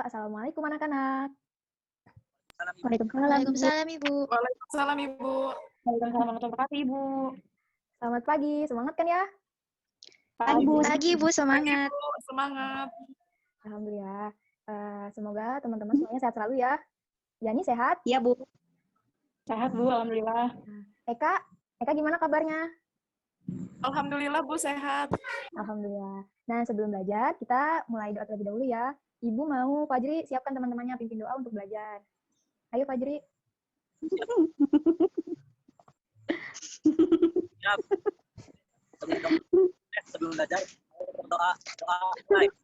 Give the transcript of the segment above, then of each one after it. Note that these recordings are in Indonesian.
Assalamualaikum anak-anak. Waalaikumsalam, Ibu. Waalaikumsalam, Ibu. Waalaikumsalam, Ibu. Waalaikumsalam warahmatullahi wabarakatuh, Ibu. Selamat pagi, semangat kan ya? Pagi, Bu. Pagi, Ibu, semangat. Ibu, semangat. Alhamdulillah. Semoga teman-teman semuanya sehat selalu ya. Yani sehat? Iya, Bu. Sehat, Bu. Alhamdulillah. Eka gimana kabarnya? Alhamdulillah, Bu, sehat. Alhamdulillah. Nah, sebelum belajar, kita mulai doa terlebih dahulu ya. Ibu mau Fajri siapkan teman-temannya pimpin doa untuk belajar. Ayo Fajri. Siap. Sebelum belajar, doa live.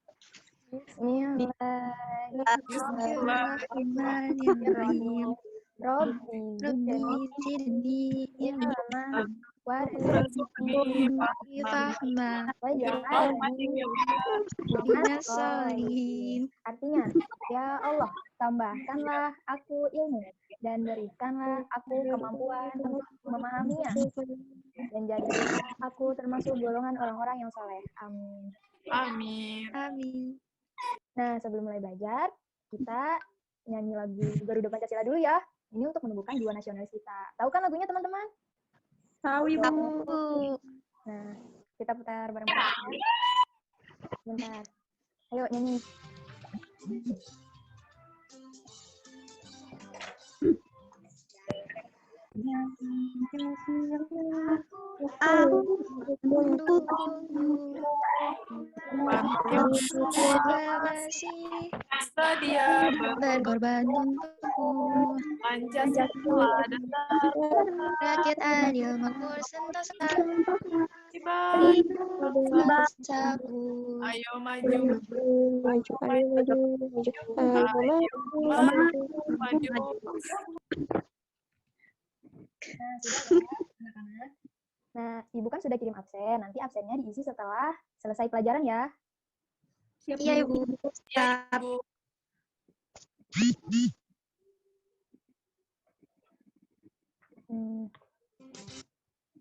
Bismillahirrahmanirrahim. Rabbi zidni ilma Warzuqni fahma fahman. binas sholihin. Artinya, ya Allah, tambahkanlah aku ilmu dan berikanlah aku kemampuan untuk memahaminya. Dan jadikanlah aku termasuk golongan orang-orang yang soleh. Amin. Amin. Amin. Nah, sebelum mulai belajar, kita nyanyi lagu Garuda Pancasila dulu ya. Ini untuk menumbuhkan jiwa nasionalis kita. Tahu kan lagunya, teman-teman? Tahu, Ibu. Nah, kita putar bareng-bareng. Bentar. Ayo, nyanyi. Sedia berkorban untukmu, Pancasila dan rakyat adil makmur sentosa, bangsaku. ayo maju. Nah, Ibu kan sudah kirim absen. Nanti absennya diisi setelah selesai pelajaran ya. Iya, Ibu. Siap, Bu.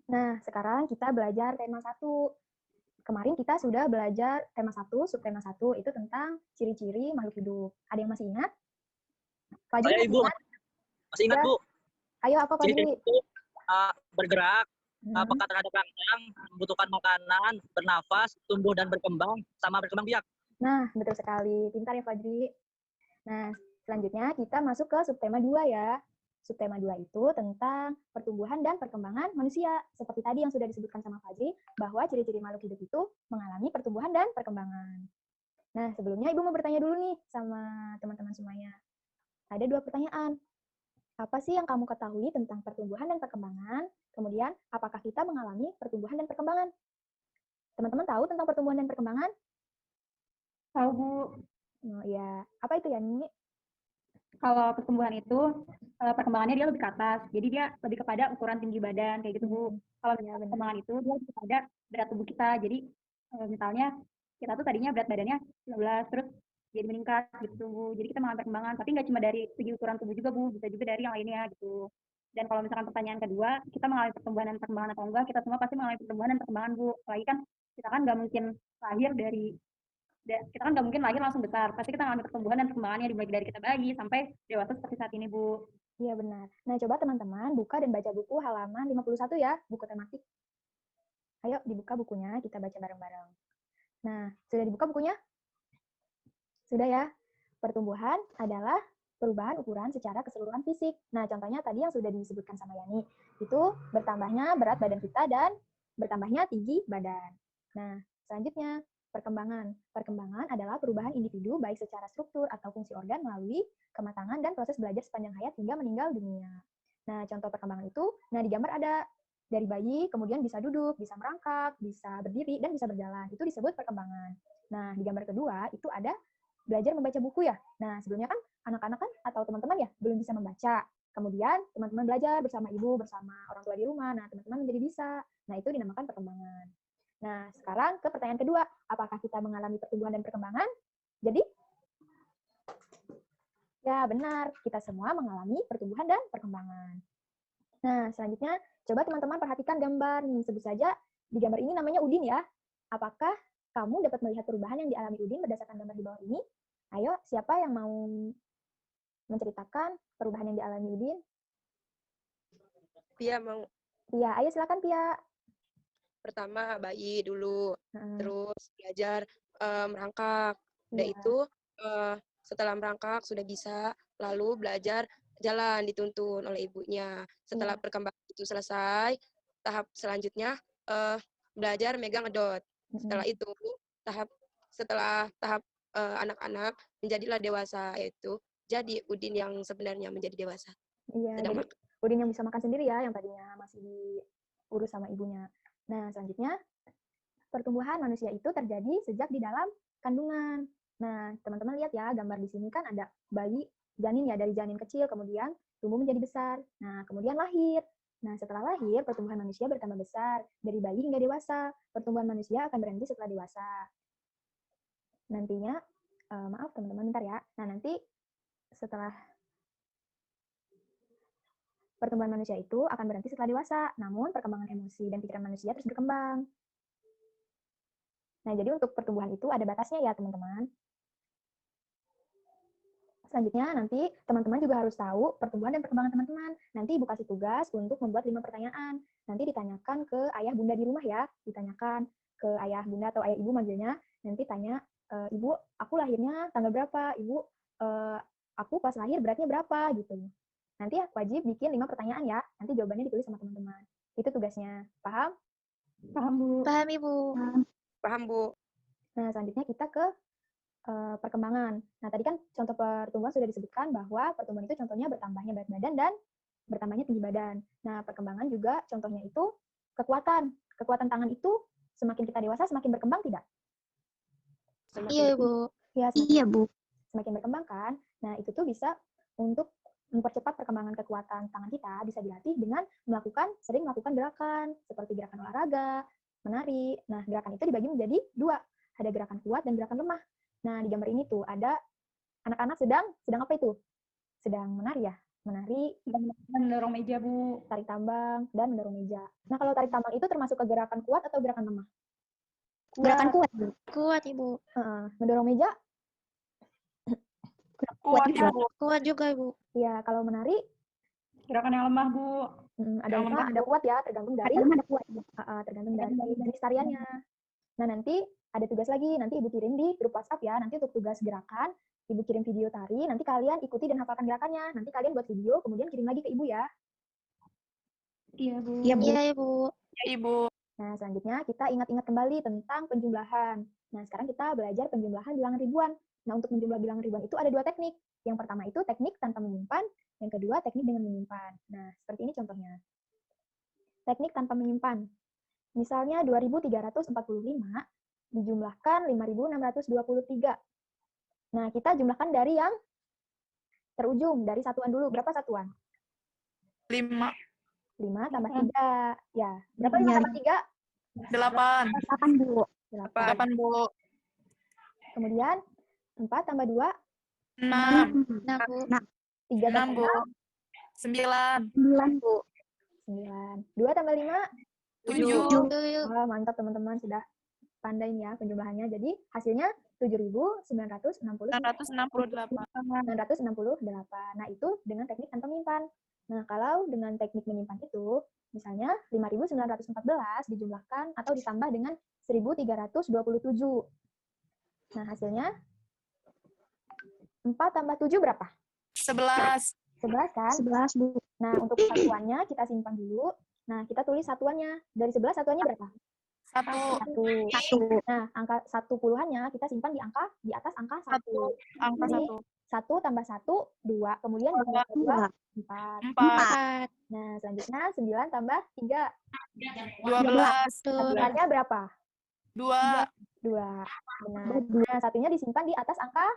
Nah, sekarang kita belajar tema 1. Kemarin kita sudah belajar tema 1, subtema 1, itu tentang ciri-ciri makhluk hidup. Ada yang masih ingat? Fajri, Saya, Ibu. Masih ingat, Bu? Ayo, apa Fajri? Itu bergerak, peka terhadap rangsang, membutuhkan makanan, bernafas, tumbuh dan berkembang, sama berkembang biak. Nah, betul sekali. Pintar ya, Fajri. Nah, selanjutnya kita masuk ke subtema 2 ya. Subtema 2 itu tentang pertumbuhan dan perkembangan manusia. Seperti tadi yang sudah disebutkan sama Fajri, bahwa ciri-ciri makhluk hidup itu mengalami pertumbuhan dan perkembangan. Nah, sebelumnya Ibu mau bertanya dulu nih sama teman-teman semuanya. Ada 2 pertanyaan. Apa sih yang kamu ketahui tentang pertumbuhan dan perkembangan? Kemudian, apakah kita mengalami pertumbuhan dan perkembangan? Teman-teman tahu tentang pertumbuhan dan perkembangan? Tahu, Bu. Oh, ya. Apa itu ya, Nini? Kalau pertumbuhan itu, perkembangannya dia lebih ke atas. Jadi dia lebih kepada ukuran tinggi badan, kayak gitu, Bu. Kalau perkembangan itu, dia lebih kepada berat tubuh kita. Jadi, misalnya, kita tuh tadinya berat badannya 15, terus jadi meningkat, gitu, Bu. Jadi kita mengalami perkembangan. Tapi nggak cuma dari segi ukuran tubuh juga, Bu. Bisa juga dari yang lainnya, gitu. Dan kalau misalkan pertanyaan kedua, kita mengalami pertumbuhan dan perkembangan atau enggak, kita semua pasti mengalami pertumbuhan dan perkembangan, Bu. Apalagi kan, kita kan nggak mungkin lahir langsung besar. Pasti kita mengalami pertumbuhan dan perkembangannya dimulai dari kita bayi sampai dewasa seperti saat ini, Bu. Iya, benar. Nah, coba teman-teman buka dan baca buku halaman 51 ya, buku tematik. Ayo dibuka bukunya, kita baca bareng-bareng. Nah, sudah dibuka bukunya? Sudah ya? Pertumbuhan adalah perubahan ukuran secara keseluruhan fisik. Nah, contohnya tadi yang sudah disebutkan sama Yani, itu bertambahnya berat badan kita dan bertambahnya tinggi badan. Nah, selanjutnya, perkembangan. Perkembangan adalah perubahan individu baik secara struktur atau fungsi organ melalui kematangan dan proses belajar sepanjang hayat hingga meninggal dunia. Nah, contoh perkembangan itu, di gambar ada dari bayi, kemudian bisa duduk, bisa merangkak, bisa berdiri, dan bisa berjalan. Itu disebut perkembangan. Nah, di gambar kedua, itu ada belajar membaca buku ya. Nah, sebelumnya kan anak-anak kan atau teman-teman ya belum bisa membaca. Kemudian teman-teman belajar bersama ibu, bersama orang tua di rumah. Nah, teman-teman menjadi bisa. Nah, itu dinamakan perkembangan. Nah, sekarang ke pertanyaan kedua. Apakah kita mengalami pertumbuhan dan perkembangan? Jadi, ya benar. Kita semua mengalami pertumbuhan dan perkembangan. Nah, selanjutnya, coba teman-teman perhatikan gambar. Sebut saja di gambar ini namanya Udin ya. Apakah kamu dapat melihat perubahan yang dialami Udin berdasarkan gambar di bawah ini? Ayo, siapa yang mau menceritakan perubahan yang dialami Udin? Pia mau. Pia, ayo silakan Pia. Pertama bayi dulu, terus belajar merangkak. Udah Iya. itu setelah merangkak sudah bisa, lalu belajar jalan dituntun oleh ibunya. Setelah Iya. perkembangan itu selesai, tahap selanjutnya belajar megang ngedot. Setelah itu setelah tahap anak-anak menjadilah dewasa, yaitu jadi Udin yang sebenarnya menjadi dewasa. Iya, Sedang jadi Udin yang bisa makan sendiri ya, yang tadinya masih diurus sama ibunya. Nah, selanjutnya pertumbuhan manusia itu terjadi sejak di dalam kandungan. Nah, teman-teman lihat ya, gambar di sini kan ada bayi janin ya, dari janin kecil kemudian tumbuh menjadi besar. Nah, kemudian lahir. Nah, setelah lahir, pertumbuhan manusia bertambah besar. Dari bayi hingga dewasa. Pertumbuhan manusia akan berhenti setelah dewasa. Nantinya, maaf teman-teman, bentar ya. Nah, nanti setelah pertumbuhan manusia itu akan berhenti setelah dewasa. Namun, perkembangan emosi dan pikiran manusia terus berkembang. Nah, jadi untuk pertumbuhan itu ada batasnya ya, teman-teman. Selanjutnya, nanti teman-teman juga harus tahu pertumbuhan dan perkembangan teman-teman. Nanti Ibu kasih tugas untuk membuat 5 pertanyaan. Nanti ditanyakan ke ayah bunda di rumah ya. Ditanyakan ke ayah bunda atau ayah ibu manggilnya. Nanti tanya, Ibu, aku lahirnya tanggal berapa? Ibu, aku pas lahir beratnya berapa? Gitu. Nanti wajib bikin 5 pertanyaan ya. Nanti jawabannya ditulis sama teman-teman. Itu tugasnya. Paham? Paham, Bu. Paham, Ibu. paham, Bu. Nah, selanjutnya kita ke perkembangan. Nah, tadi kan contoh pertumbuhan sudah disebutkan bahwa pertumbuhan itu contohnya bertambahnya berat badan dan bertambahnya tinggi badan. Nah, perkembangan juga contohnya itu kekuatan. Kekuatan tangan itu semakin kita dewasa semakin berkembang tidak? Iya, Ibu. Ya, Iya, Bu. semakin berkembang kan. Nah, itu tuh bisa untuk mempercepat perkembangan kekuatan tangan kita bisa dilatih dengan sering melakukan gerakan seperti gerakan olahraga, menari. Nah, gerakan itu dibagi menjadi 2. Ada gerakan kuat dan gerakan lemah. Nah, di gambar ini tuh ada anak-anak sedang apa itu? Sedang menari ya? Menari, Mendorong meja, Bu. tarik tambang, dan mendorong meja. Nah, kalau tarik tambang itu termasuk ke gerakan kuat atau gerakan lemah? Gerakan kuat, Bu. Kuat, Ibu. Mendorong meja? Kuat, Ibu. Kuat juga, Ibu. Ya, kalau menari, Gerakan yang lemah, Bu. ada Yang lemah, lemah, ada kuat ya, tergantung dari tergantung dari jenis tariannya. Nah, nanti ada tugas lagi, nanti Ibu kirim di grup WhatsApp ya, nanti untuk tugas gerakan, Ibu kirim video tari, nanti kalian ikuti dan hafalkan gerakannya. Nanti kalian buat video, kemudian kirim lagi ke Ibu ya. Iya, Bu. Iya, Ibu. Ya, Ibu. Nah, selanjutnya kita ingat-ingat kembali tentang penjumlahan. Nah, sekarang kita belajar penjumlahan bilangan ribuan. Nah, untuk menjumlah bilangan ribuan itu ada 2 teknik. Yang pertama itu teknik tanpa menyimpan, yang kedua teknik dengan menyimpan. Nah, seperti ini contohnya. Teknik tanpa menyimpan. Misalnya 2345 dijumlahkan 5623. Nah, kita jumlahkan dari yang terujung, dari satuan dulu. Berapa satuan? 5, 5 tambah 3. Ya, berapa 5 tambah 3? 8, 8, Bu. 8. 8, Bu. Kemudian 4 tambah 2, 6, 6, Bu. 3 6, tambah Bu. 9, 9, Bu. 9. 2 tambah 5, 7, 7. wah, mantap teman-teman, sudah pandai nih ya penjumlahannya. Jadi hasilnya 7.968. 968. Nah, itu dengan teknik tanpa menyimpan. Nah, kalau dengan teknik menyimpan itu, misalnya 5.914 dijumlahkan atau ditambah dengan 1.327. Nah, hasilnya 4 tambah 7 berapa? 11, 11 kan? 11, Bu. Nah, untuk satuannya kita simpan dulu. Nah, kita tulis satuannya. Dari 11 satuannya berapa? 1, 1. Nah, angka 1 puluhannya kita simpan di atas angka 1. angka Jadi, 1, 1 tambah 1, 2. Kemudian 2 tambah 2, 4. 4, 4. Nah, selanjutnya 9 tambah 3. 12, Satuannya berapa? 2, 2. Benar. Nah, satunya disimpan di atas angka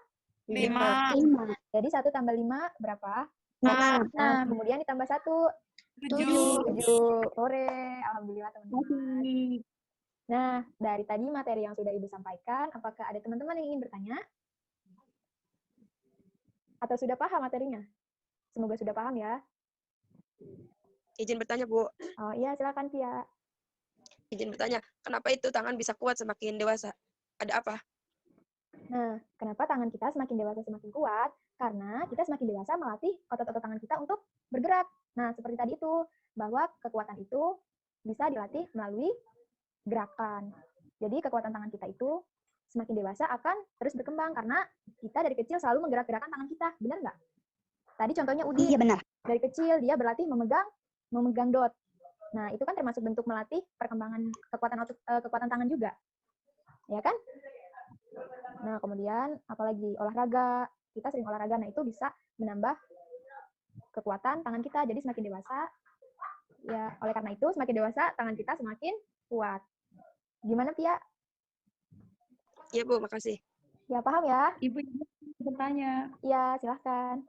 5, 5. Jadi 1 tambah 5 berapa? 6. Nah, kemudian ditambah 1, 7, 7. Sore. Alhamdulillah, teman-teman. Nah, dari tadi materi yang sudah Ibu sampaikan, apakah ada teman-teman yang ingin bertanya? Atau sudah paham materinya? Semoga sudah paham ya. Izin bertanya, Bu. Oh iya, silakan Tia. Izin bertanya, kenapa itu tangan bisa kuat semakin dewasa? Ada apa? Nah, kenapa tangan kita semakin dewasa semakin kuat? Karena kita semakin dewasa melatih otot-otot tangan kita untuk bergerak. Nah, seperti tadi itu, bahwa kekuatan itu bisa dilatih melalui gerakan. Jadi, kekuatan tangan kita itu semakin dewasa akan terus berkembang karena kita dari kecil selalu menggerak-gerakkan tangan kita. Benar nggak? Tadi contohnya Udin. Iya benar. Dari kecil dia berlatih memegang dot. Nah, itu kan termasuk bentuk melatih perkembangan kekuatan tangan juga. Ya kan? Nah, kemudian apalagi olahraga. Kita sering olahraga, nah itu bisa menambah kekuatan tangan kita. Jadi semakin dewasa, ya oleh karena itu semakin dewasa tangan kita semakin kuat. Gimana, Pia? Iya, Bu, makasih. Ya, paham ya? Ibu bertanya, Iya, silahkan.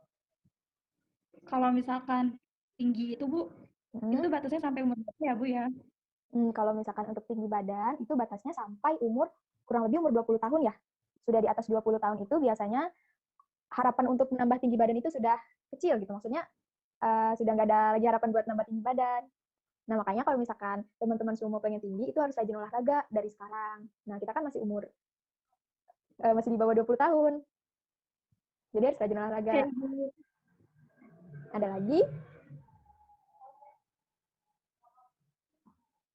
kalau misalkan tinggi itu Bu, itu batasnya sampai umur berapa ya Bu ya? Kalau misalkan untuk tinggi badan, itu batasnya sampai kurang lebih umur 20 tahun ya. Sudah di atas 20 tahun itu biasanya harapan untuk menambah tinggi badan itu sudah kecil gitu. Maksudnya sudah nggak ada lagi harapan buat nambah tinggi badan. Nah, makanya kalau misalkan teman-teman semua mau pengen tinggi, itu harus rajin olahraga dari sekarang. Nah, kita kan masih masih di bawah 20 tahun. Jadi harus rajin olahraga. Ada lagi?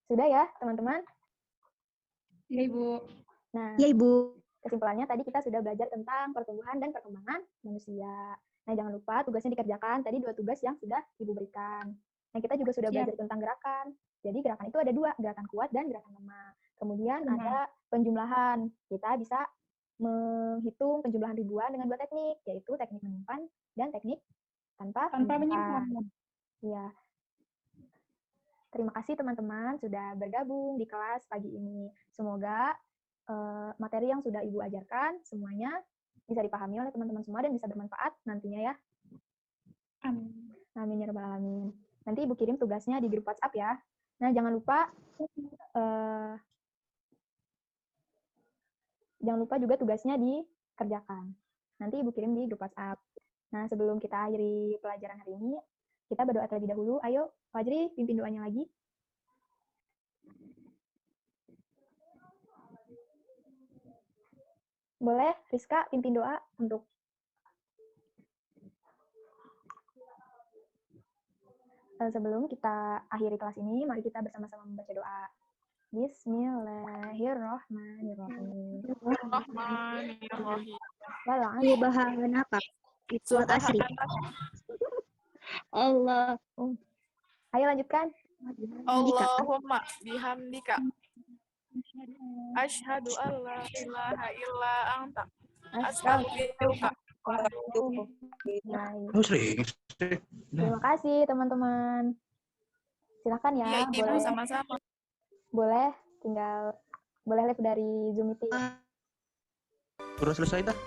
Sudah ya, teman-teman? Iya Ibu. Nah, Iya Ibu. kesimpulannya tadi kita sudah belajar tentang pertumbuhan dan perkembangan manusia. Nah, jangan lupa tugasnya dikerjakan. Tadi 2 tugas yang sudah Ibu berikan. Nah, kita juga sudah belajar tentang gerakan. Jadi gerakan itu ada 2, gerakan kuat dan gerakan lemah. Kemudian ada penjumlahan. Kita bisa menghitung penjumlahan ribuan dengan 2 teknik, yaitu teknik menyimpan dan teknik tanpa menyimpan. Ya. Terima kasih teman-teman sudah bergabung di kelas pagi ini. Semoga materi yang sudah Ibu ajarkan semuanya bisa dipahami oleh teman-teman semua dan bisa bermanfaat nantinya ya. Amin. Amin ya rabbal alamin. Nanti Ibu kirim tugasnya di grup WhatsApp ya. Nah, jangan lupa juga tugasnya dikerjakan. Nanti Ibu kirim di grup WhatsApp. Nah, sebelum kita akhiri pelajaran hari ini, kita berdoa terlebih dahulu. Ayo, Fajri, pimpin doanya lagi. Boleh, Rizka, pimpin doa untuk sebelum kita akhiri kelas ini, mari kita bersama-sama membaca doa. Bismillahirrahmanirrahim. Iya bahan apa? Surat asri. Allah. Ayo lanjutkan. Allahumma bihamdika. Asyhadu an la ilaha illa anta. Astaghfiruka. Terima kasih teman-teman. Silakan ya. Iya, Ibu, boleh sama-sama. boleh live dari Zoom meeting. Sudah selesai dah.